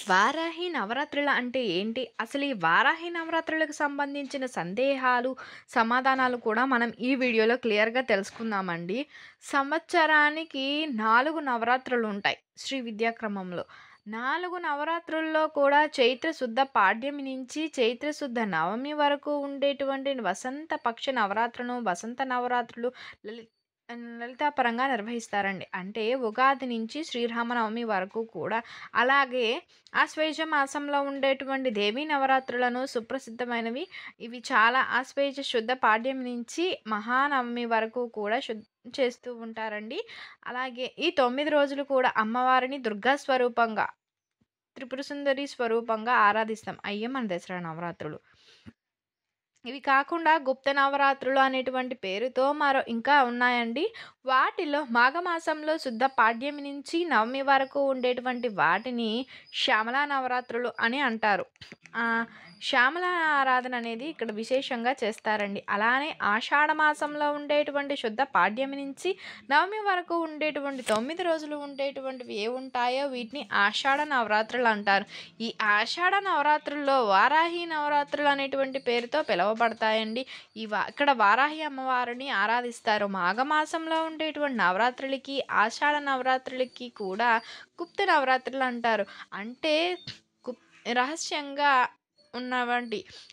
వారాహి నవరాత్రులు అంటే ఏంటి? అసలు ఈ వారాహి నవరాత్రులకు సంబంధించిన సందేహాలు, సమాధానాలు కూడా మనం ఈ వీడియోలో క్లియర్‌గా తెలుసుకుందామండి. సంవత్సరానికి 4 నవరాత్రులుంటాయి శ్రీ విద్యా క్రమంలో. 4 నవరాత్రుల్లో కూడా చైత్ర శుద్ధ పాడ్యమి నుంచి చైత్ర శుద్ధ నవమి వరకు ఉండేటువంటి వసంత పక్ష నవరాత్రులను, వసంత నవరాత్రులు లలి లలితాపరంగా నిర్వహిస్తారండి. అంటే ఉగాది నుంచి శ్రీరామనవమి వరకు కూడా అలాగే ఆశ్వేజ మాసంలో ఉండేటువంటి దేవీ నవరాత్రులను సుప్రసిద్ధమైనవి. ఇవి చాలా ఆశ్వేజ శుద్ధ పాడ్యం నుంచి మహానవమి వరకు కూడా చేస్తూ ఉంటారండి. అలాగే ఈ 9 రోజులు కూడా అమ్మవారిని దుర్గా స్వరూపంగా, త్రిపుర సుందరి స్వరూపంగా ఆరాధిస్తాం. అయ్యే మన దసరా నవరాత్రులు. ఇవి కాకుండా గుప్త నవరాత్రులు అనేటువంటి పేరుతో ఇంకా ఉన్నాయండి. వాటిలో మాఘమాసంలో శుద్ధ పాడ్యమి నుంచి నవమి వరకు ఉండేటువంటి వాటిని శ్యామలా నవరాత్రులు అని అంటారు. శ్యామల ఆరాధన అనేది ఇక్కడ విశేషంగా చేస్తారండి. అలానే ఆషాఢ మాసంలో ఉండేటువంటి శుద్ధ పాడ్యమి నుంచి నవమి వరకు ఉండేటువంటి 9 రోజులు ఉండేటువంటివి ఏవుంటాయో వీటిని ఆషాఢ నవరాత్రులు అంటారు. ఈ ఆషాఢ నవరాత్రుల్లో వారాహి నవరాత్రులు అనేటువంటి పేరుతో పిలువబడతాయండి. ఇక్కడ వారాహి అమ్మవారిని ఆరాధిస్తారు. మాఘమాసంలో ఉండేటువంటి నవరాత్రులకి, ఆషాఢ నవరాత్రులకి కూడా గుప్త నవరాత్రులు అంటారు. అంటే రహస్యంగా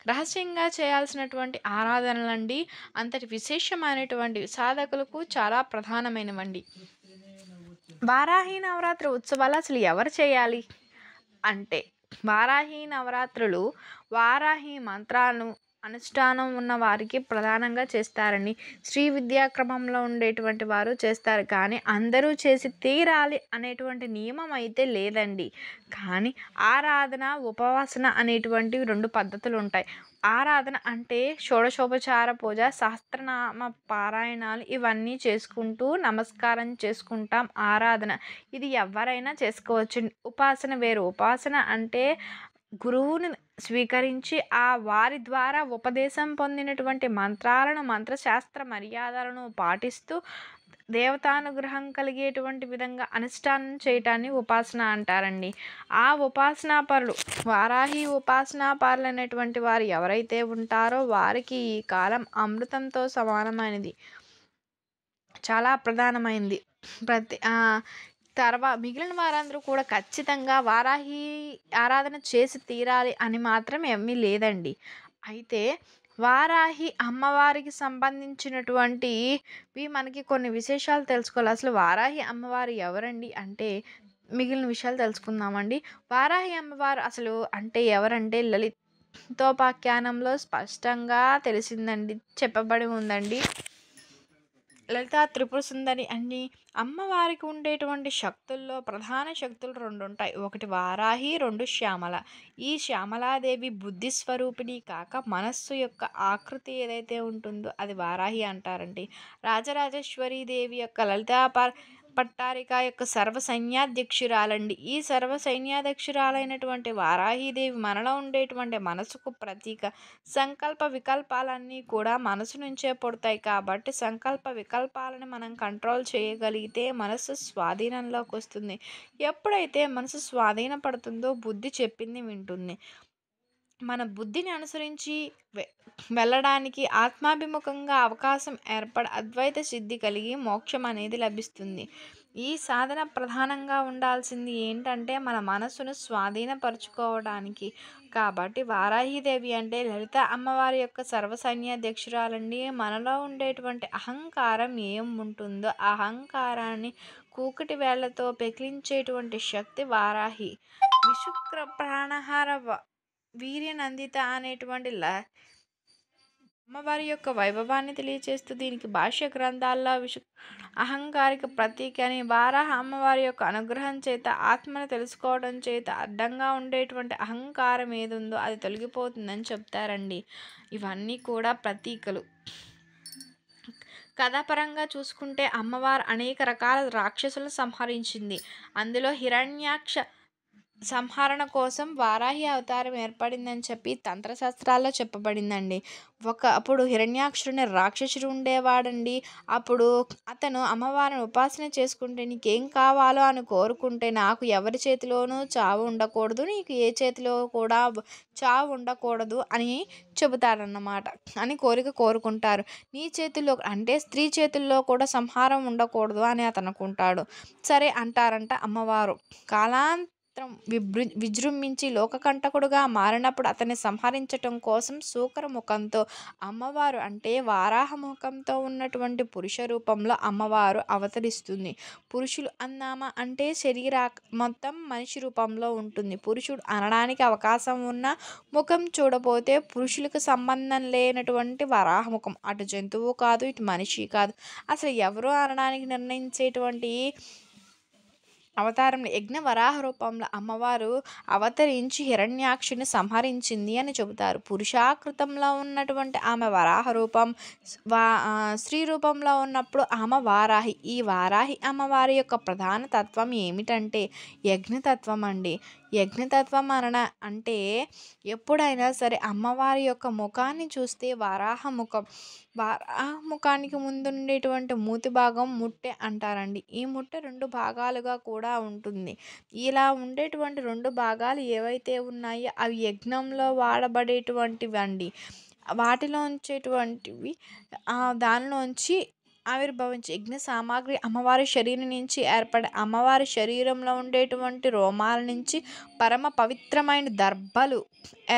రహస్యంగా చేయాల్సినటువంటి ఆరాధనలండి. అంతటి విశేషమైనటువంటి సాధకులకు చాలా ప్రధానమైనవండి. వారాహి నవరాత్రి ఉత్సవాలు అసలు ఎవరు చేయాలి అంటే, వారాహి నవరాత్రులు వారాహి మంత్రాలను అనుష్ఠానం ఉన్న వారికి ప్రధానంగా చేస్తారండి. శ్రీ విద్యా క్రమంలో ఉండేటువంటి వారు చేస్తారు. కానీ అందరూ చేసి తీరాలి అనేటువంటి నియమం అయితే లేదండి. కానీ ఆరాధన, ఉపాసన అనేటువంటివి 2 పద్ధతులు ఉంటాయి. ఆరాధన అంటే షోడశోపచార పూజ, సహస్రనామ పారాయణాలు ఇవన్నీ చేసుకుంటూ నమస్కారం చేసుకుంటాం. ఆరాధన ఇది ఎవరైనా చేసుకోవచ్చు. ఉపాసన వేరు. ఉపాసన అంటే గురువుని స్వీకరించి వారి ద్వారా ఉపదేశం పొందినటువంటి మంత్రాలను, మంత్రశాస్త్ర మర్యాదలను పాటిస్తూ దేవతానుగ్రహం కలిగేటువంటి విధంగా అనుష్ఠానం చేయటాన్ని ఉపాసన అంటారండి. ఆ ఉపాసనా పరులు, వారాహి ఉపాసనా పరులు అనేటువంటి వారు ఎవరైతే ఉంటారో వారికి ఈ కాలం అమృతంతో సమానమైనది, చాలా ప్రధానమైంది. మిగిలిన వారందరూ కూడా ఖచ్చితంగా వారాహి ఆరాధన చేసి తీరాలి అని మాత్రం ఏమీ లేదండి. అయితే వారాహి అమ్మవారికి సంబంధించినటువంటివి మనకి కొన్ని విశేషాలు తెలుసుకోవాలి. అసలు వారాహి అమ్మవారు ఎవరండి అంటే మిగిలిన విషయాలు తెలుసుకుందామండి. వారాహి అమ్మవారు అసలు అంటే ఎవరంటే లలితోపాఖ్యానంలో స్పష్టంగా తెలిసిందండి, చెప్పబడి ఉందండి. లలితా త్రిపుర సుందరి అని అమ్మవారికి ఉండేటువంటి శక్తుల్లో ప్రధాన శక్తులు 2 ఉంటాయి. ఒకటి వారాహి, 2 శ్యామల. ఈ శ్యామలాదేవి బుద్ధి స్వరూపిణి కాక మనస్సు యొక్క ఆకృతి ఏదైతే ఉంటుందో అది వారాహి అంటారండి. రాజరాజేశ్వరి దేవి యొక్క లలితా పట్టారిక యొక్క సర్వసైన్యాధ్యక్షురాలండి. ఈ సర్వసైన్యాధ్యక్షురాలైనటువంటి వారాహిదేవి మనలో ఉండేటువంటి మనసుకు ప్రతీక. సంకల్ప వికల్పాలన్నీ కూడా మనసు నుంచే పుడతాయి కాబట్టి సంకల్ప వికల్పాలను మనం కంట్రోల్ చేయగలిగితే మనసు స్వాధీనంలోకి వస్తుంది. ఎప్పుడైతే మనసు స్వాధీనపడుతుందో బుద్ధి చెప్పింది వింటుంది. మన బుద్ధిని అనుసరించి వెళ్ళడానికి ఆత్మాభిముఖంగా అవకాశం ఏర్పడి అద్వైత సిద్ధి కలిగి మోక్షం అనేది లభిస్తుంది. ఈ సాధన ప్రధానంగా ఉండాల్సింది ఏంటంటే మన మనసును స్వాధీనపరచుకోవడానికి. కాబట్టి వారాహిదేవి అంటే లలిత అమ్మవారి యొక్క సర్వసైన్యాధ్యక్షురాలండి. మనలో ఉండేటువంటి అహంకారం ఏం ఉంటుందో ఆ అహంకారాన్ని కూకటి వేళ్లతో పెకిలించేటువంటి శక్తి వారాహి. విశుక్ర ప్రాణహార వీర్యనందిత అనేటువంటి అమ్మవారి యొక్క వైభవాన్ని తెలియచేస్తూ దీనికి భాష్య గ్రంథాల్లో అహంకారిక ప్రతీక అని, వారాహ అమ్మవారి యొక్క అనుగ్రహం చేత ఆత్మను తెలుసుకోవడం చేత అడ్డంగా ఉండేటువంటి అహంకారం ఏదుందో అది తొలగిపోతుందని చెప్తారండి. ఇవన్నీ కూడా ప్రతీకలు. కథాపరంగా చూసుకుంటే అమ్మవారు అనేక రకాల రాక్షసులను సంహరించింది. అందులో హిరణ్యాక్ష సంహరణ కోసం వారాహి అవతారం ఏర్పడిందని చెప్పి తంత్రశాస్త్రాల్లో చెప్పబడిందండి. అప్పుడు హిరణ్యాక్షుడనే రాక్షసుడు ఉండేవాడండి. అప్పుడు అతను అమ్మవారిని ఉపాసన చేసుకుంటే నీకేం కావాలో అని కోరుకుంటే, నాకు ఎవరి చేతిలోనూ చావు ఉండకూడదు, నీకు ఏ చేతిలో కూడా చావు ఉండకూడదు అని చెబుతాడన్నమాట. అని కోరిక కోరుకుంటారు. నీ చేతుల్లో అంటే స్త్రీ చేతుల్లో కూడా సంహారం ఉండకూడదు అని అతను అనుకుంటాడు. సరే అంటారంట అమ్మవారు. కాలాంతరం విజృంభించి లోకకంటకుడుగా మారినప్పుడు అతన్ని సంహరించటం కోసం శూకర ముఖంతో అమ్మవారు అంటే వారాహ ముఖంతో ఉన్నటువంటి పురుష రూపంలో అమ్మవారు అవతరిస్తుంది. పురుషులు అందామా అంటే మొత్తం మనిషి రూపంలో ఉంటుంది. పురుషుడు అనడానికి అవకాశం ఉన్న ముఖం చూడపోతే పురుషులకు సంబంధం లేనటువంటి వరాహ ముఖం. అటు జంతువు కాదు, ఇటు మనిషి కాదు. అసలు ఎవరు అనడానికి నిర్ణయించేటువంటి అవతారంలో యజ్ఞ వరాహ రూపంలో అమ్మవారు అవతరించి హిరణ్యాక్షుని సంహరించింది అని చెబుతారు. పురుషాకృతంలో ఉన్నటువంటి ఆమె వరాహ రూపం, స్త్రీ రూపంలో ఉన్నప్పుడు ఆమె వారాహి. ఈ వారాహి అమ్మవారి యొక్క ప్రధాన తత్వం ఏమిటంటే యజ్ఞతత్వం అండి. యజ్ఞతత్వం అంటే ఎప్పుడైనా సరే అమ్మవారి యొక్క ముఖాన్ని చూస్తే వరాహ ముఖం, వరాహ ముఖానికి ముందుండేటువంటి మూతి భాగం ముట్టె అంటారండి. ఈ ముట్టె 2 భాగాలుగా కూడా ఉంటుంది. ఇలా ఉండేటువంటి 2 భాగాలు ఏవైతే ఉన్నాయో అవి యజ్ఞంలో వాడబడేటువంటివండి. వాటిలోంచేటువంటివి దానిలోంచి ఆవిర్భవించి యజ్ఞ సామాగ్రి అమ్మవారి శరీరం నుంచి ఏర్పడే అమ్మవారి శరీరంలో ఉండేటువంటి రోమాల నుంచి పరమ పవిత్రమైన దర్భలు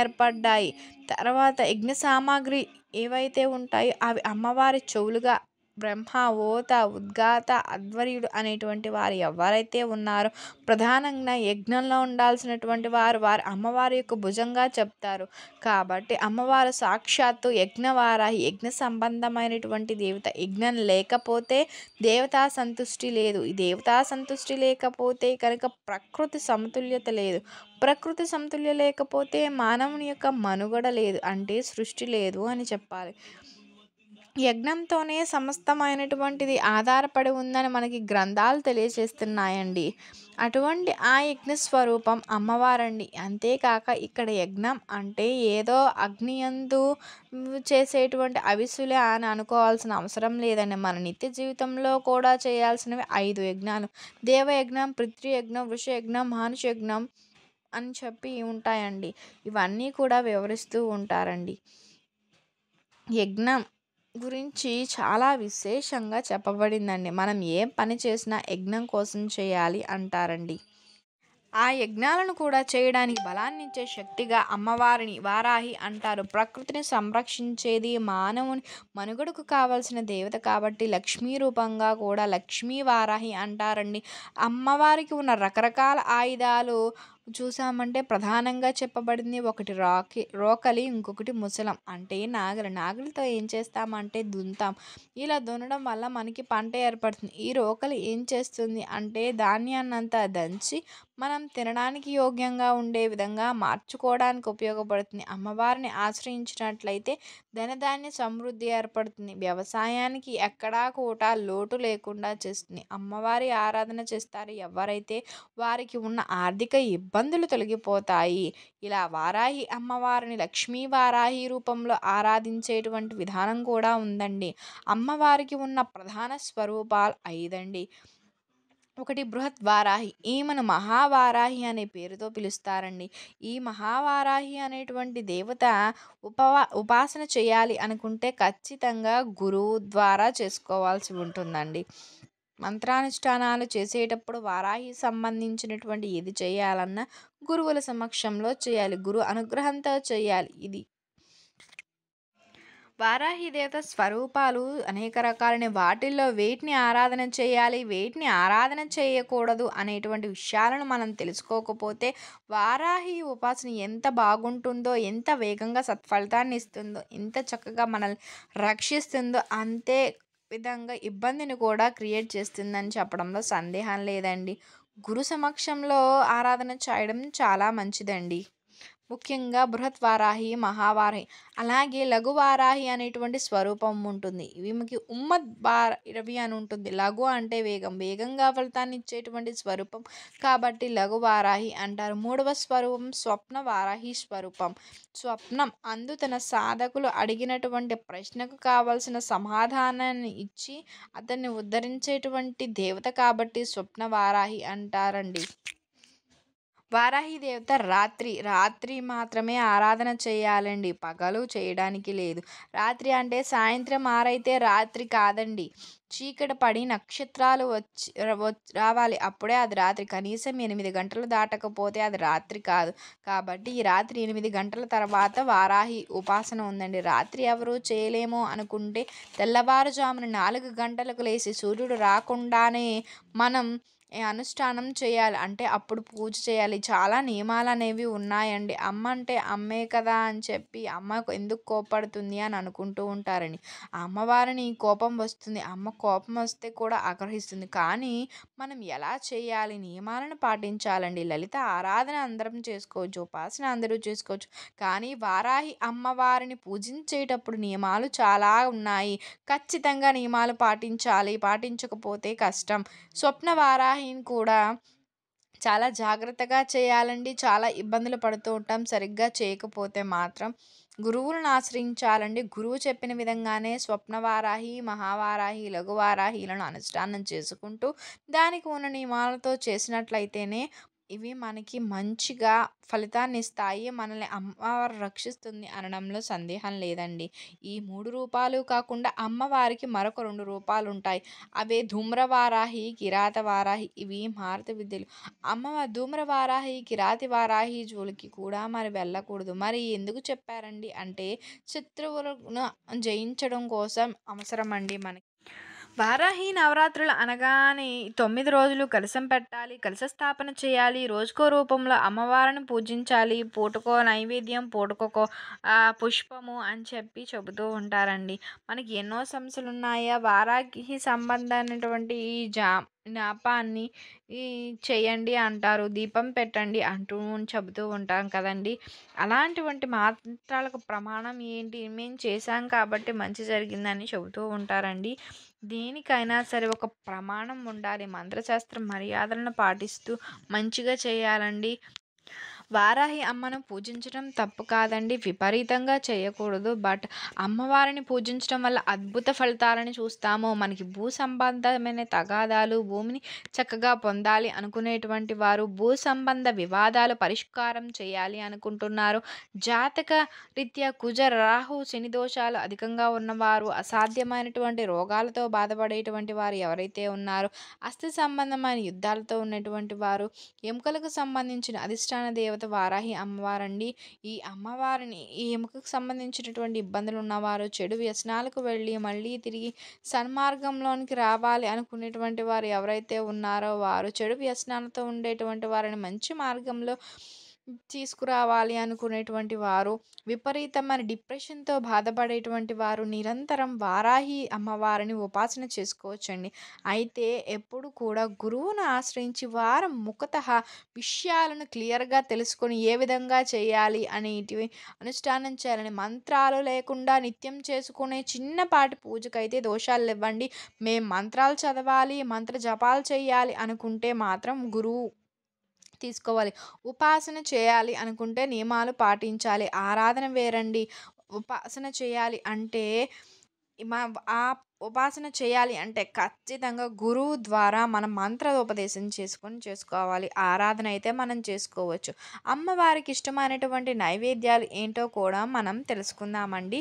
ఏర్పడ్డాయి. తర్వాత యజ్ఞ సామాగ్రి ఏవైతే ఉంటాయో అవి అమ్మవారి చెవులుగా బ్రహ్మ, ఓత, ఉద్గాత, అధ్వర్యుడు అనేటువంటి వారు ఎవరైతే ఉన్నారో ప్రధానంగా యజ్ఞంలో ఉండాల్సినటువంటి వారి అమ్మవారి యొక్క భుజంగా చెప్తారు. కాబట్టి అమ్మవారు సాక్షాత్తు యజ్ఞవారాహి, యజ్ఞ సంబంధమైనటువంటి దేవత. యజ్ఞం లేకపోతే దేవతా సంతుష్టి లేదు. ఈ దేవతా సంతుష్టి లేకపోతే కనుక ప్రకృతి సమతుల్యత లేదు. ప్రకృతి సమతుల్య లేకపోతే మానవుని యొక్క మనుగడ లేదు, అంటే సృష్టి లేదు అని చెప్పాలి. యజ్ఞంతోనే సమస్తమైనటువంటిది ఆధారపడి ఉందని మనకి గ్రంథాలు తెలియజేస్తున్నాయండి. అటువంటి ఆ యజ్ఞ స్వరూపం అమ్మవారండి. అంతేకాక ఇక్కడ యజ్ఞం అంటే ఏదో అగ్నియందు చేసేటువంటి అవిసులే అని అనుకోవాల్సిన అవసరం లేదండి. మన నిత్య జీవితంలో కూడా చేయాల్సినవి 5 యజ్ఞాలు. దేవయజ్ఞం, పితృయజ్ఞం, వృషయజ్ఞం, మానుష యజ్ఞం అని చెప్పి ఉంటాయండి. ఇవన్నీ కూడా వివరిస్తూ ఉంటారండి. యజ్ఞం గురించి చాలా విశేషంగా చెప్పబడిందండి. మనం ఏ పని చేసినా యజ్ఞం కోసం చేయాలి అంటారండి. ఆ యజ్ఞాలను కూడా చేయడానికి బలాన్నిచ్చే శక్తిగా అమ్మవారిని వారాహి అంటారు. ప్రకృతిని సంరక్షించేది, మానవుని మనుగడకు కావలసిన దేవత కాబట్టి లక్ష్మీ రూపంగా కూడా లక్ష్మీ వారాహి అంటారండి. అమ్మవారికి ఉన్న రకరకాల ఆయుధాలు చూసామంటే ప్రధానంగా చెప్పబడింది ఒకటి రోకలి, ఇంకొకటి ముసలం అంటే నాగలి. నాగలితో ఏం చేస్తామంటే దున్నుతాం. ఇలా దున్నడం వల్ల మనకి పంట ఏర్పడుతుంది. ఈ రోకలి ఏం చేస్తుంది అంటే ధాన్యాన్నంతా దంచి మనం తినడానికి యోగ్యంగా ఉండే విధంగా మార్చుకోవడానికి ఉపయోగపడుతుంది. అమ్మవారిని ఆశ్రయించినట్లయితే ధనధాన్య సమృద్ధి ఏర్పడుతుంది. వ్యవసాయానికి ఎక్కడా కూడా లోటు లేకుండా చేస్తుంది. అమ్మవారి ఆరాధన చేస్తారు ఎవరైతే వారికి ఉన్న ఆర్థిక ఇబ్బందులు తొలగిపోతాయి. ఇలా వారాహి అమ్మవారిని లక్ష్మీ వారాహి రూపంలో ఆరాధించేటువంటి విధానం కూడా ఉందండి. అమ్మవారికి ఉన్న ప్రధాన స్వరూపాలు 5 అండి. ఒకటి బృహత్ వారాహి. ఈమెను మహావారాహి అనే పేరుతో పిలుస్తారండి. ఈ మహావారాహి అనేటువంటి దేవత ఉపాసన చేయాలి అనుకుంటే ఖచ్చితంగా గురువు ద్వారా చేసుకోవాల్సి ఉంటుందండి. మంత్రానుష్ఠానాలు చేసేటప్పుడు వారాహి సంబంధించినటువంటి ఏది చేయాలన్నా గురువుల సమక్షంలో చేయాలి. గురు అనుగ్రహంతో చేయాలి. ఇది వారాహి దేవత స్వరూపాలు అనేక రకాలని. వాటిల్లో వేటిని ఆరాధన చేయాలి, వేటిని ఆరాధన చేయకూడదు అనేటువంటి విషయాలను మనం తెలుసుకోకపోతే వారాహి ఉపాసన ఎంత బాగుంటుందో, ఎంత వేగంగా సత్ఫలితాన్ని ఇస్తుందో, ఎంత చక్కగా మనల్ని రక్షిస్తుందో అంతే విధంగా ఇబ్బందిని కూడా క్రియేట్ చేస్తుందని చెప్పడంలో సందేహం లేదండి. గురు సమక్షంలో ఆరాధన చేయడం చాలా మంచిదండి. ముఖ్యంగా బృహత్ వారాహి, మహావారాహి, అలాగే లఘు వారాహి అనేటువంటి స్వరూపం ఉంటుంది. ఈమెకి ఉమ్మద్ భారవి అని ఉంటుంది. లఘు అంటే వేగం, వేగంగా ఫలితాన్ని ఇచ్చేటువంటి స్వరూపం కాబట్టి లఘు వారాహి అంటారు. మూడవ స్వరూపం స్వప్న వారాహి స్వరూపం. స్వప్నం అందు తన సాధకులు అడిగినటువంటి ప్రశ్నకు కావలసిన సమాధానాన్ని ఇచ్చి అతన్ని ఉద్ధరించేటువంటి దేవత కాబట్టి స్వప్న వారాహి అంటారండి. వారాహి దేవత రాత్రి మాత్రమే ఆరాధన చేయాలండి. పగలు చేయడానికి లేదు. రాత్రి అంటే సాయంత్రం 6 అయితే రాత్రి కాదండి. చీకటి పడి నక్షత్రాలు రావాలి. అప్పుడే అది రాత్రి. కనీసం 8 గంటలు దాటకపోతే అది రాత్రి కాదు. కాబట్టి ఈ రాత్రి 8 గంటల తర్వాత వారాహి ఉపాసన ఉందండి. రాత్రి ఎవరు చేయలేము అనుకుంటే తెల్లవారుజామున 4 గంటలకు లేసి సూర్యుడు రాకుండానే మనం అనుష్ఠానం చేయాలి. అంటే అప్పుడు పూజ చేయాలి. చాలా నియమాలనేవి ఉన్నాయండి. అమ్మ అంటే అమ్మే కదా అని చెప్పి అమ్మ ఎందుకు కోప్పడుతుంది అని అనుకుంటూ ఉంటారండి. అమ్మవారిని కోపం వస్తుంది. అమ్మ కోపం వస్తే కూడా ఆగ్రహిస్తుంది. కానీ మనం ఎలా చేయాలి? నియమాలను పాటించాలండి. లలిత ఆరాధన అందరం చేసుకోవచ్చు. ఉపాసన అందరూ చేసుకోవచ్చు. కానీ వారాహి అమ్మవారిని పూజించేటప్పుడు నియమాలు చాలా ఉన్నాయి. ఖచ్చితంగా నియమాలు పాటించాలి. పాటించకపోతే కష్టం. స్వప్న వారాహిని కూడా చాలా జాగ్రత్తగా చేయాలండి. చాలా ఇబ్బందులు పడుతూ ఉంటాం సరిగ్గా చేయకపోతే మాత్రం. గురువులను ఆశ్రయించాలండి. గురువు చెప్పిన విధంగానే స్వప్న వారాహి, మహావారాహి, లఘు వారాహిలను అనుష్ఠానం చేసుకుంటూ దానికి ఉన్న నియమాలతో చేసినట్లయితేనే ఇవి మనకి మంచిగా ఫలితాన్నిస్తాయి. మనల్ని అమ్మవారు రక్షిస్తుంది అనడంలో సందేహం లేదండి. ఈ 3 రూపాలు కాకుండా అమ్మవారికి మరొక 2 రూపాలుంటాయి. అవే ధూమ్రవారాహి, కిరాతవారాహి. ఇవి మారుతి విద్యలు. ధూమ్రవారాహి, కిరాతివారాహి జోలికి కూడా మరి వెళ్ళకూడదు. మరి ఎందుకు చెప్పారండి అంటే శత్రువులను జయించడం కోసం అవసరమండి మనకి. వారాహి నవరాత్రులు అనగానే 9 రోజులు కలశం పెట్టాలి. కలశ స్థాపన చేయాలి. రోజుకో రూపంలో అమ్మవారిని పూజించాలి. పూటకో నైవేద్యం, పూటకో పుష్పము అని చెప్పి చెబుతూ ఉంటారండి. మనకి ఎన్నో సమస్యలున్నాయా వారాహికి సంబంధమైనటువంటి ఈ జపాన్ని చేయండి అంటారు. దీపం పెట్టండి అంటూ చెబుతూ ఉంటాం కదండీ! అలాంటివంటి మంత్రాలకు ప్రమాణం ఏంటి? మేము చేశాం కాబట్టి మంచి జరిగిందని చెబుతూ ఉంటారండి. దేనికైనా సరే ఒక ప్రమాణం ఉండాలి. మంత్రశాస్త్ర మర్యాదలను పాటిస్తూ మంచిగా చేయాలండి. వారాహి అమ్మను పూజించడం తప్పు కాదండి. విపరీతంగా చేయకూడదు. బట్ అమ్మవారిని పూజించడం వల్ల అద్భుత ఫలితాలను చూస్తాము. మనకి భూ సంబంధమైన తగాదాలు, భూమిని చక్కగా పొందాలి అనుకునేటువంటి వారు, భూ సంబంధ వివాదాలు పరిష్కారం చేయాలి అనుకుంటున్నారు. జాతక రీత్యా కుజ, రాహు, శని దోషాలు అధికంగా ఉన్నవారు, అసాధ్యమైనటువంటి రోగాలతో బాధపడేటువంటి వారు ఎవరైతే ఉన్నారో, అస్థి సంబంధమైన యుద్ధాలతో ఉన్నటువంటి వారు, ఎముకలకు సంబంధించిన అధిష్టాన దేవత వారాహి అమ్మవారండి. ఈ ఎముకకు సంబంధించినటువంటి ఇబ్బందులు ఉన్నవారు, చెడు వ్యసనాలకు వెళ్ళి మళ్ళీ తిరిగి సన్మార్గంలోనికి రావాలి అనుకునేటువంటి వారు ఎవరైతే ఉన్నారో వారు, చెడు వ్యసనాలతో ఉండేటువంటి వారిని మంచి మార్గంలో తీసుకురావాలి అనుకునేటువంటి వారు, విపరీతమైన డిప్రెషన్తో బాధపడేటువంటి వారు నిరంతరం వారాహి అమ్మవారిని ఉపాసన చేసుకోవచ్చండి. అయితే ఎప్పుడు కూడా గురువును ఆశ్రయించి వారం ముఖతః విషయాలను క్లియర్గా తెలుసుకొని ఏ విధంగా చేయాలి అనేటివి అనుష్ఠానం చేయాలని, మంత్రాలు లేకుండా నిత్యం చేసుకునే చిన్నపాటి పూజకైతే దోషాలు లేవండి. మేము మంత్రాలు చదవాలి, మంత్ర జపాలు చేయాలి అనుకుంటే మాత్రం గురువు తీసుకోవాలి. ఉపాసన చేయాలి అనుకుంటే నియమాలు పాటించాలి. ఆరాధన వేరండి. ఉపాసన చేయాలి అంటే ఆ ఉపాసన చేయాలి అంటే ఖచ్చితంగా గురువు ద్వారా మనం మంత్రోపదేశం చేసుకోవాలి. ఆరాధన అయితే మనం చేసుకోవచ్చు. అమ్మవారికి ఇష్టమైనటువంటి నైవేద్యాలు ఏంటో కూడా మనం తెలుసుకుందామండి.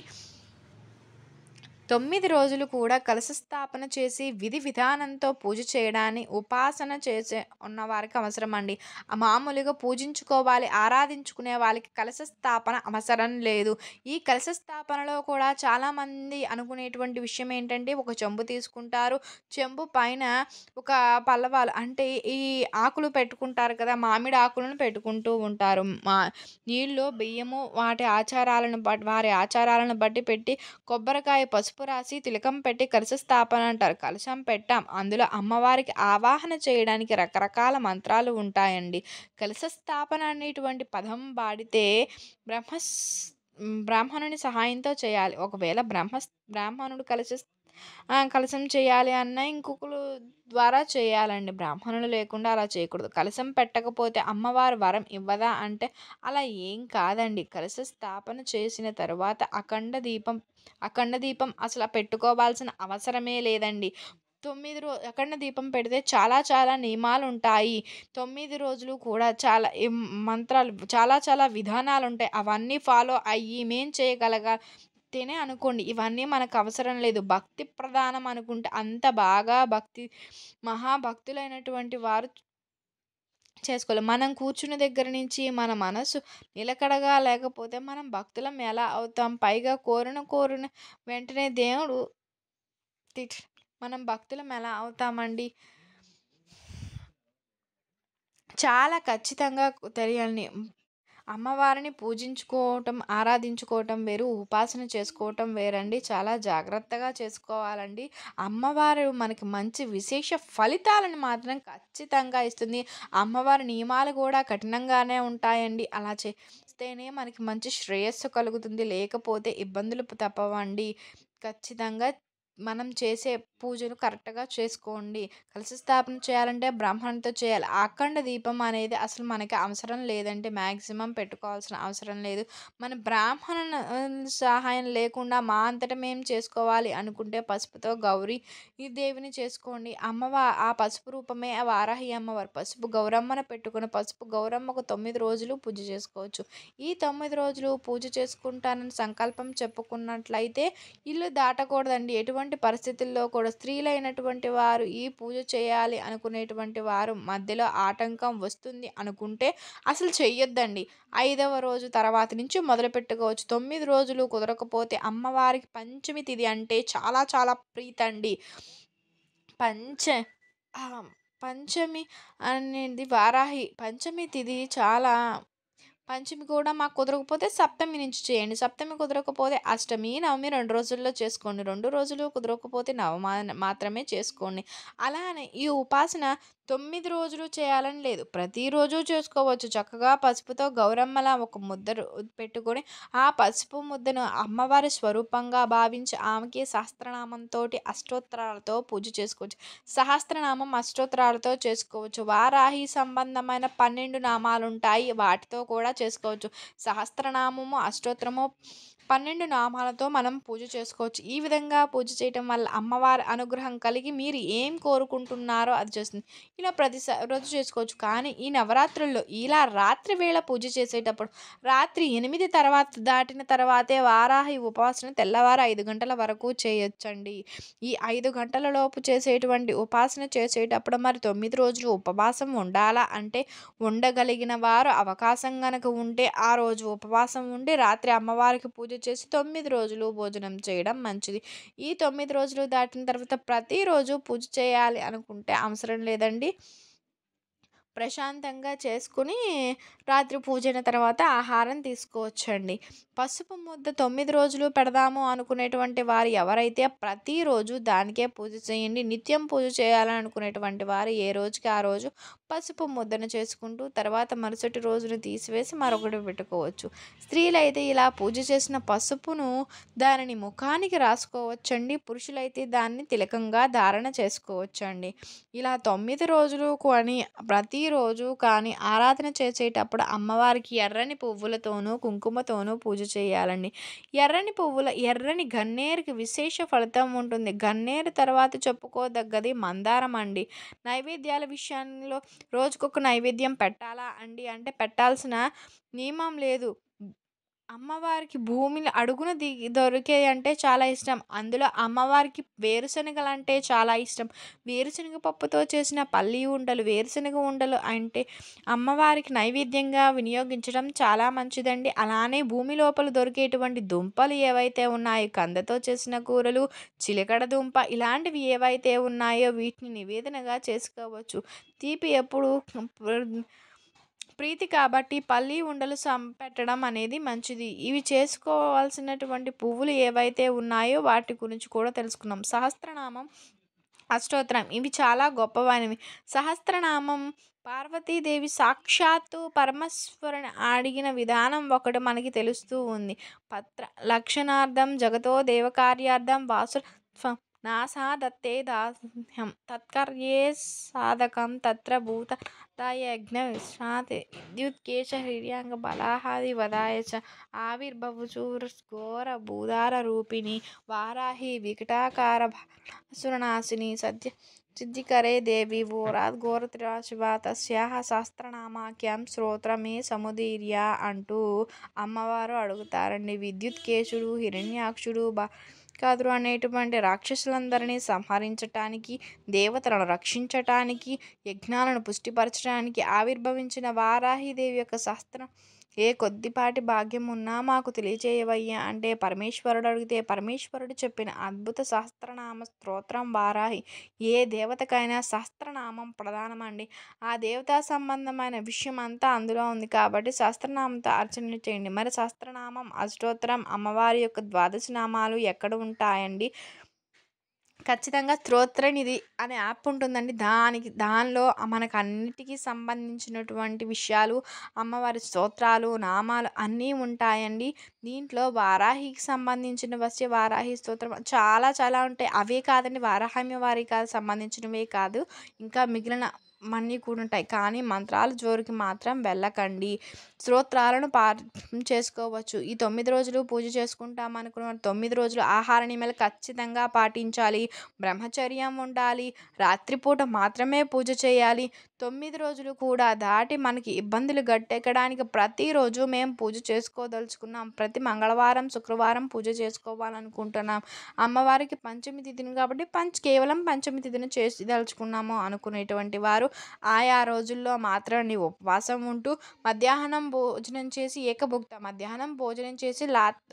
9 రోజులు కూడా కలశ స్థాపన చేసి విధి విధానంతో పూజ చేయడాన్ని ఉపాసన చేసే ఉన్నవారికి అవసరమండి. మామూలుగా పూజించుకోవాలి, ఆరాధించుకునే వాళ్ళకి కలశ స్థాపన అవసరం లేదు. ఈ కలశ స్థాపనలో కూడా చాలామంది అనుకునేటువంటి విషయం ఏంటంటే ఒక చెంబు తీసుకుంటారు. చెంబు పైన ఒక పల్లవాలు అంటే ఈ ఆకులు పెట్టుకుంటారు కదా! మామిడి ఆకులను పెట్టుకుంటూ ఉంటారు. నీళ్ళు, బియ్యము వారి ఆచారాలను బట్టి పెట్టి కొబ్బరికాయ, పసుపు పసుపు రాసి తిలకం పెట్టి కలశ స్థాపన అంటారు. కలశం పెట్టాం. అందులో అమ్మవారికి ఆవాహన చేయడానికి రకరకాల మంత్రాలు ఉంటాయండి. కలశ స్థాపన అనేటువంటి పదం వాడితే బ్రహ్మస్ బ్రాహ్మణుని సహాయంతో చేయాలి. ఒకవేళ బ్రాహ్మణుడు కలశం చేయాలి అన్నా ఇంకొకరు ద్వారా చేయాలండి. బ్రాహ్మణులు లేకుండా అలా చేయకూడదు. కలశం పెట్టకపోతే అమ్మవారు వరం ఇవ్వదా అంటే అలా ఏం కాదండి. కలశ స్థాపన చేసిన తరువాత అఖండ దీపం అసల పెట్టుకోవాల్సిన అవసరమే లేదండి. అఖండ దీపం పెడితే చాలా చాలా నియమాలుంటాయి. 9 రోజులు కూడా చాలా మంత్రాలు చాలా చాలా విధానాలుంటాయి. అవన్నీ ఫాలో అయ్యి మేం చేయగలగితేనే అనుకోండి. ఇవన్నీ మనకు అవసరం లేదు. భక్తి ప్రధానం అనుకుంటే అంత బాగా మహాభక్తులైనటువంటి వారు చేసుకోవాలి. మనం కూర్చున్న దగ్గర నుంచి మన మనసు నిలకడగా లేకపోతే మనం భక్తులం ఎలా అవుతాం? పైగా కోరిన వెంటనే దేవుడు మనం భక్తులం ఎలా అవుతామండి? చాలా ఖచ్చితంగా తెలియాలి. అమ్మవారిని పూజించుకోవటం, ఆరాధించుకోవటం వేరు. ఉపాసన చేసుకోవటం వేరండి. చాలా జాగ్రత్తగా చేసుకోవాలండి. అమ్మవారు మనకి మంచి విశేష ఫలితాలను మాత్రం ఖచ్చితంగా ఇస్తుంది. అమ్మవారి నియమాలు కూడా కఠినంగానే ఉంటాయండి. అలా చేస్తేనే మనకి మంచి శ్రేయస్సు కలుగుతుంది. లేకపోతే ఇబ్బందులు తప్పవండి. ఖచ్చితంగా మనం చేసే పూజను కరెక్ట్‌గా చేసుకోండి. కలశ స్థాపన చేయాలంటే బ్రాహ్మణునితో చేయాలి. అఖండ దీపం అనేది అసలు మనకి అవసరం లేదండి. మాక్సిమం పెట్టుకోవాల్సిన అవసరం లేదు. మన సహాయం లేకుండా మా అంతట మేము చేసుకోవాలి అనుకుంటే పసుపుతో గౌరీ ఈ దేవిని చేసుకోండి. ఆ పసుపు రూపమే ఆ వారాహి అమ్మవారు. పసుపు గౌరమ్మను పెట్టుకొని పసుపు గౌరమ్మకు 9 రోజులు పూజ చేసుకోవచ్చు. ఈ 9 రోజులు పూజ చేసుకుంటానని సంకల్పం చెప్పుకున్నట్లయితే ఇల్లు దాటకూడదండి. ఎటువంటి పరిస్థితుల్లో కూడా స్త్రీలైనటువంటి వారు ఈ పూజ చేయాలి అనుకునేటువంటి వారు మధ్యలో ఆటంకం వస్తుంది అనుకుంటే అసలు చెయ్యొద్దండి. 5వ రోజు తర్వాత నుంచి మొదలుపెట్టుకోవచ్చు. 9 రోజులు కుదరకపోతే అమ్మవారికి పంచమి తిథి అంటే చాలా చాలా ప్రీతండి. పంచ పంచమి అనేది పంచమి తిథి చాలా పంచమి కూడా మాకు కుదరకపోతే సప్తమి నుంచి చేయండి. సప్తమి కుదరకపోతే అష్టమి, నవమి 2 రోజుల్లో చేసుకోండి. 2 రోజులు కుదరకపోతే మాత్రమే చేసుకోండి. అలానే ఈ ఉపాసన 9 రోజులు చేయాలని లేదు. ప్రతిరోజు చేసుకోవచ్చు. చక్కగా పసుపుతో గౌరమ్మలా ఒక ముద్ద పెట్టుకొని ఆ పసుపు ముద్దను అమ్మవారి స్వరూపంగా భావించి ఆమెకి సహస్రనామంతోటి అష్టోత్తరాలతో పూజ చేసుకోవచ్చు. సహస్రనామం అష్టోత్తరాలతో చేసుకోవచ్చు. వారాహి సంబంధమైన 12 నామాలుంటాయి. వాటితో కూడా చేసుకోవచ్చు. సహస్రనామము, అష్టోత్తరము 12 నామాలతో మనం పూజ చేసుకోవచ్చు. ఈ విధంగా పూజ చేయటం వల్ల అమ్మవారి అనుగ్రహం కలిగి మీరు ఏం కోరుకుంటున్నారో అది చేస్తుంది. ఇలా రోజు చేసుకోవచ్చు. కానీ ఈ నవరాత్రుల్లో ఇలా రాత్రి వేళ పూజ చేసేటప్పుడు రాత్రి 8 దాటిన తర్వాతే వారాహి ఉపాసన తెల్లవారు 5 గంటల వరకు చేయొచ్చండి. ఈ 5 గంటల లోపు చేసేటువంటి ఉపాసన చేసేటప్పుడు మరి 9 రోజులు ఉపవాసం ఉండాలా అంటే ఉండగలిగిన వారు అవకాశం గనక ఉంటే ఆ రోజు ఉపవాసం ఉండి రాత్రి అమ్మవారికి పూజ చేసి 9 రోజులు భోజనం చేయడం మంచిది. ఈ 9 రోజులు దాటిన తర్వాత ప్రతిరోజు పూజ చేయాలి అనుకుంటే అవసరం లేదండి. ప్రశాంతంగా చేసుకుని రాత్రి పూజైన తర్వాత ఆహారం తీసుకోవచ్చండి. పసుపు ముద్ద 9 రోజులు పెడదాము అనుకునేటువంటి వారు ఎవరైతే ప్రతిరోజు దానికే పూజ చేయండి. నిత్యం పూజ చేయాలని అనుకునేటువంటి వారు ఏ రోజుకి ఆ రోజు పసుపు ముద్దను చేసుకుంటూ తర్వాత మరుసటి రోజును తీసివేసి మరొకటి పెట్టుకోవచ్చు. స్త్రీలైతే ఇలా పూజ చేసిన పసుపును దానిని ముఖానికి రాసుకోవచ్చండి. పురుషులైతే దాన్ని తిలకంగా ధారణ చేసుకోవచ్చండి. ఇలా 9 రోజులు ప్రతిరోజు కానీ ఆరాధన చేసేటప్పుడు అమ్మవారికి ఎర్రని పువ్వులతోనూ కుంకుమతోనూ పూజ చేయాలండి. ఎర్రని గన్నేరుకి విశేష ఫలితం ఉంటుంది. గన్నేరు తర్వాత చెప్పుకోదగ్గది మందారం అండి. నైవేద్యాల విషయంలో రోజుకొక నైవేద్యం పెట్టాలా అండి అంటే పెట్టాల్సిన నియమం లేదు. అమ్మవారికి భూమిలో అడుగున దొరికేయి అంటే చాలా ఇష్టం. అందులో అమ్మవారికి వేరుశనగలంటే చాలా ఇష్టం. వేరుశనగ పప్పుతో చేసిన పల్లి ఉండలు, వేరుశనగ ఉండలు అంటే అమ్మవారికి నైవేద్యంగా వినియోగించడం చాలా మంచిదండి. అలానే భూమి లోపల దొరికేటువంటి దుంపలు ఏవైతే ఉన్నాయో కందతో చేసిన కూరలు, చిలకడ దుంప ఇలాంటివి ఏవైతే ఉన్నాయో వీటిని నివేదనగా చేసుకోవచ్చు. తీపి ఎప్పుడు ప్రీతి కాబట్టి పల్లి ఉండలు పెట్టడం అనేది మంచిది. ఇవి చేసుకోవాల్సినటువంటి పువ్వులు ఏవైతే ఉన్నాయో వాటి గురించి కూడా తెలుసుకున్నాం. సహస్రనామం, అష్టోత్తరం ఇవి చాలా గొప్పవైనవి. సహస్రనామం పార్వతీదేవి సాక్షాత్తు పరమేశ్వరుని అడిగిన విధానం ఒకటి మనకి తెలుస్తూ ఉంది. పత్ర లక్షణార్థం జగతో దేవకార్యార్థం వాసు నాసా దత్తే దాస్యం తత్కర్యే సాధకం తత్ర భూత యజ్ఞ విశ్రాంతి విద్యుత్కేశ హిర్యాంగ బలాహాది వదాయ చ ఆవిర్భవచూర్ ఘోర భూదార రూపిణి వారాహి వికటాకార సురనాశిని సత్య సిద్ధికరే దేవి ఘోరాత్ ఘోరత్రాశివ తస్యాహ సహస్రనామాఖ్యం స్తోత్రమే సముదీర్య అంటూ అమ్మవారు అడుగుతారండి. విద్యుత్ కేశుడు హిరణ్యాక్షుడు కాదురు అనేటువంటి రాక్షసులందరినీ సంహరించటానికి, దేవతలను రక్షించటానికి, యజ్ఞాలను పుష్టిపరచడానికి ఆవిర్భవించిన వారాహిదేవి యొక్క సహస్రం ఏ కొద్దిపాటి భాగ్యం ఉన్నా మాకు తెలియచేయవయ్యా అంటే పరమేశ్వరుడు అడిగితే పరమేశ్వరుడు చెప్పిన అద్భుత సహస్రనామ స్తోత్రం వారాహి. ఏ దేవతకైనా సహస్రనామం ప్రధానమండి. ఆ దేవతా సంబంధమైన విషయం అంతా అందులో ఉంది కాబట్టి సహస్రనామంతో అర్చన చేయండి. మరి సహస్రనామం, అష్టోత్తరం, అమ్మవారి యొక్క ద్వాదశ నామాలు ఎక్కడ ఉంటాయండి? ఖచ్చితంగా స్తోత్రనిధి అనే యాప్ ఉంటుందండి. దానిలో మనకు అన్నిటికీ సంబంధించినటువంటి విషయాలు, అమ్మవారి స్తోత్రాలు, నామాలు అన్నీ ఉంటాయండి. దీంట్లో వారాహికి సంబంధించిన వారాహి స్తోత్రం చాలా చాలా ఉంటాయి. అవే కాదండి, వారాహికి సంబంధించినవే కాదు, ఇంకా మిగిలిన అన్నీ కూడా ఉంటాయి. కానీ మంత్రాల జోరికి మాత్రం వెళ్ళకండి. స్తోత్రాలను చేసుకోవచ్చు. ఈ 9 రోజులు పూజ చేసుకుంటాం అనుకున్న 9 రోజులు ఆహార నియమాలు ఖచ్చితంగా పాటించాలి. బ్రహ్మచర్యం ఉండాలి. రాత్రిపూట మాత్రమే పూజ చేయాలి. 9 రోజులు కూడా దాటి మనకి ఇబ్బందులు గట్టెక్కడానికి ప్రతిరోజు మేము పూజ చేసుకోదలుచుకున్నాం. ప్రతి మంగళవారం, శుక్రవారం పూజ చేసుకోవాలనుకుంటున్నాం. అమ్మవారికి పంచమి తిథిని కాబట్టి కేవలం పంచమి తిథిని చేసి దలుచుకున్నాము అనుకునేటువంటి వారు ఆయా రోజుల్లో మాత్రం ఉపవాసం ఉంటూ మధ్యాహ్నం భోజనం చేసి మధ్యాహ్నం భోజనం చేసి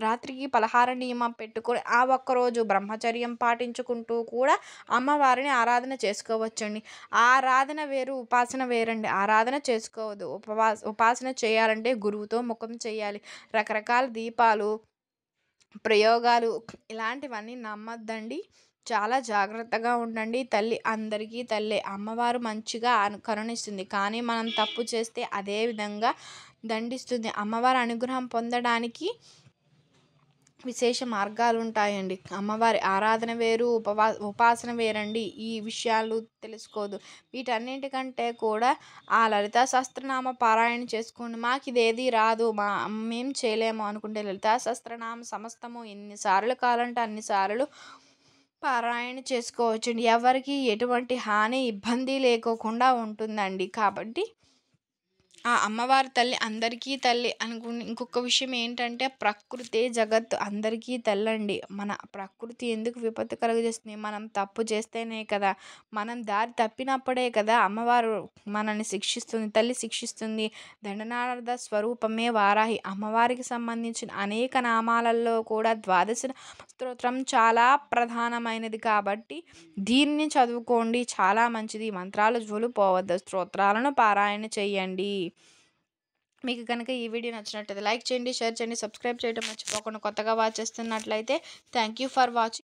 రాత్రికి పలహార నియమం పెట్టుకొని ఆ ఒక్కరోజు బ్రహ్మచర్యం పాటించుకుంటూ కూడా అమ్మవారిని ఆరాధన చేసుకోవచ్చండి. ఆరాధన వేరు, ఉపాసన వేరండి. ఆరాధన చేసుకోవద్దు. ఉపాసన చేయాలంటే గురువుతో ముఖం చేయాలి. రకరకాల దీపాలు, ప్రయోగాలు ఇలాంటివన్నీ నమ్మద్దండి. చాలా జాగ్రత్తగా ఉండండి. తల్లి అందరికీ తల్లే. అమ్మవారు మంచిగా కరుణిస్తుంది. కానీ మనం తప్పు చేస్తే అదే విధంగా దండిస్తుంది. అమ్మవారి అనుగ్రహం పొందడానికి విశేష మార్గాలు ఉంటాయండి. అమ్మవారి ఆరాధన వేరు, ఉపాసన వేరండి. ఈ విషయాలు తెలుసుకోదు. వీటన్నింటికంటే కూడా ఆ లలితా సహస్రనామ పారాయణ చేసుకోండి. మాకు ఇదేది రాదు, మేము చేయలేము అనుకుంటే లలితా సహస్రనామ సమస్తము ఎన్నిసార్లు కావాలంటే అన్నిసార్లు పారాయణ చేసుకోవచ్చండి. ఎవరికి ఎటువంటి హాని, ఇబ్బంది లేకోకుండా ఉంటుందండి. కాబట్టి ఆ అమ్మవారి తల్లి అందరికీ తల్లి అనుకుని ఇంకొక విషయం ఏంటంటే ప్రకృతే జగత్తు అందరికీ తల్లండి. మన ప్రకృతి ఎందుకు విపత్తు కలుగజేస్తుంది? మనం తప్పు చేస్తేనే కదా, మనం దారి తప్పినప్పుడే కదా అమ్మవారు మనల్ని శిక్షిస్తుంది, తల్లి శిక్షిస్తుంది. దండనార్థ స్వరూపమే వారాహి. అమ్మవారికి సంబంధించిన అనేక నామాలలో కూడా ద్వాదశ స్తోత్రం చాలా ప్రధానమైనది కాబట్టి దీన్ని చదువుకోండి, చాలా మంచిది. మంత్రాలు జోలు పోవద్దు, స్తోత్రాలను పారాయణ చేయండి. మీకు కనుక ఈ వీడియో నచ్చినట్లయితే లైక్ చేయండి, షేర్ చేయండి, సబ్స్క్రైబ్ చేయడం మర్చిపోకుండా. కొత్తగా వాచ్ చేస్తున్నట్లయితే థ్యాంక్ యూ ఫర్ వాచింగ్.